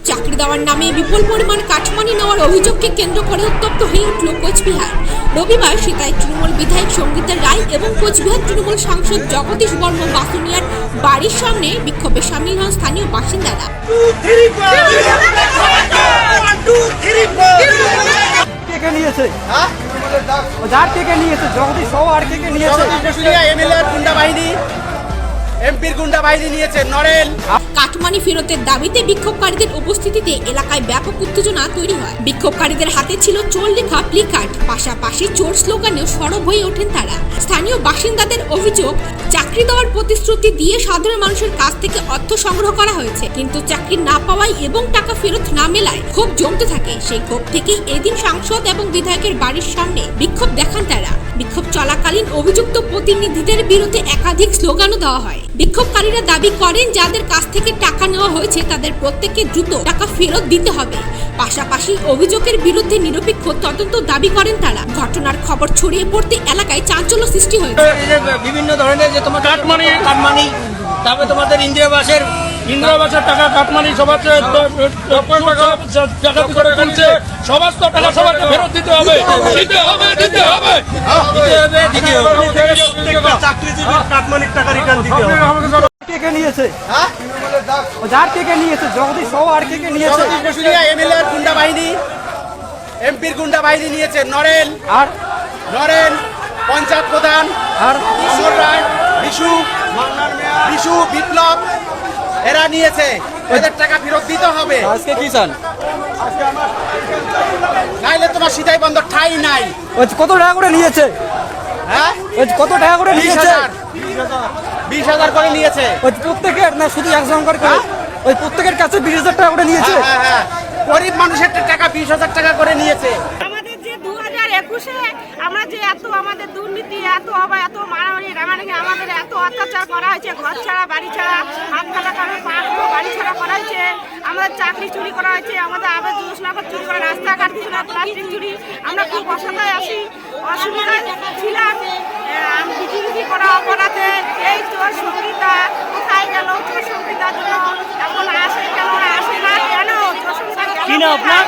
চাকরি দেওয়ার নামে বিপুল পরিমাণ কাটমানি নেওয়ার অভিযোগকে কেন্দ্র করে উত্তপ্ত হয়ে উঠল কোচবিহার। রবিবার সেটাই তৃণমূল বিধায়ক সঙ্গীতা রায় এবং কোচবিহার তৃণমূল সাংসদ জগদীশ বর্মা বাসুনিয়ার বাড়ির সামনে বিক্ষোভে সামিল হন স্থানীয় বাসিন্দারা। কাটমানি ফেরতের দাবিতে বিক্ষোভকারীদের উপস্থিতিতে এলাকায় ব্যাপক উত্তেজনা তৈরি হয়। বিক্ষোভকারীদের হাতে ছিল চোর লেখা প্লিকার্ড, পাশাপাশি চোর স্লোগানেও সরব হয়ে ওঠেন তারা। স্থানীয় বাসিন্দাদের অভিযোগ, চাকরি দেওয়ার প্রতিশ্রুতি দিয়ে সাধারণ মানুষের কাছ থেকে অর্থ সংগ্রহ করা হয়েছে, কিন্তু চাকরি না পাওয়ায় এবং টাকা ফেরত না মেলায় ক্ষোভ জমতে থাকে। সেই ক্ষোভ থেকেই এদিন সাংসদ এবং বিধায়কের বাড়ির সামনে বিক্ষোভ দেখান তারা। বিক্ষোভ চলাকালীন অভিযুক্ত প্রতিনিধিদের বিরুদ্ধে একাধিক স্লোগানও দেওয়া হয়। বিক্ষোভকারীরা দাবি করেন, যাদের কাছ থেকে টাকা নেওয়া হয়েছে তাদের প্রত্যেককে দ্রুত টাকা ফেরত দিতে হবে। পাশাপাশি অভিযোগের বিরুদ্ধে নিরপেক্ষ তদন্ত দাবি করেন তারা। ঘটনার খবর ছড়িয়ে পড়তে এলাকায় চাঞ্চল্য সৃষ্টি হয়েছে। বিভিন্ন ধরনের যে তোমার কাটমানি, তারপরে তোমাদের ইন্দিরাবাসের টাকা কাটমানি সবার টাকা করে তুলছে, সমস্ত টাকা সবাইকে ফেরত দিতে হবে, চাকরিজীবীর কাটমানির টাকা রিটার্ন দিতে হবে। জগদীশ সহ আর কে নিয়েছে? এমএলএ গুন্ডা বাহিনী, এমপির গুন্ডা বাহিনী নিয়েছে। নরেন পঞ্চায়েত প্রধান আর কিশোর রায়, বিশু, বিপ্লব, এরা নিয়েছে। এদের টাকা ফেরত দিতে হবে। আজকে কি চান? নাইলে তোমার সিধাই বন্ধ ঠাই নাই। কত টাকা করে নিয়েছে? হ্যাঁ, কত টাকা করে নিয়েছে? 20,000 করে নিয়েছে। প্রত্যেকের না শুধু একজন করে? ওই প্রত্যেকের কাছে 20,000 টাকা করে নিয়েছে। হ্যাঁ, গরিব মানুষের টাকা 20,000 টাকা করে নিয়েছে। আমাদের যে 2021-এ আমরা যে এত আমাদের দুর্নীতি, এত মারামারি রাঙানাগি, আমাদের এত অত্যাচার করা হয়েছে, ঘর ছাড়া বাড়ি ছাড়া, হাত খালা কারণে বাড়ি ছাড়া করা হয়েছে, আমাদের চাকরি চুরি করা হয়েছে, আমাদের আবেদ যোজনাপত্র চুরি করা, রাস্তাঘাট চুরি, প্লাস্টিক চুরি। আমরা খুব অসহায় আছি, অসুবিধায় ছিলাম। বিজেপি করা অপরাধে এই চোর সঙ্গীতা কোথায় গেল? চোর সঙ্গীতার জন্য এখন আসে কেন, আসে না কেন? চোর সঙ্গীতা কি না আপনার?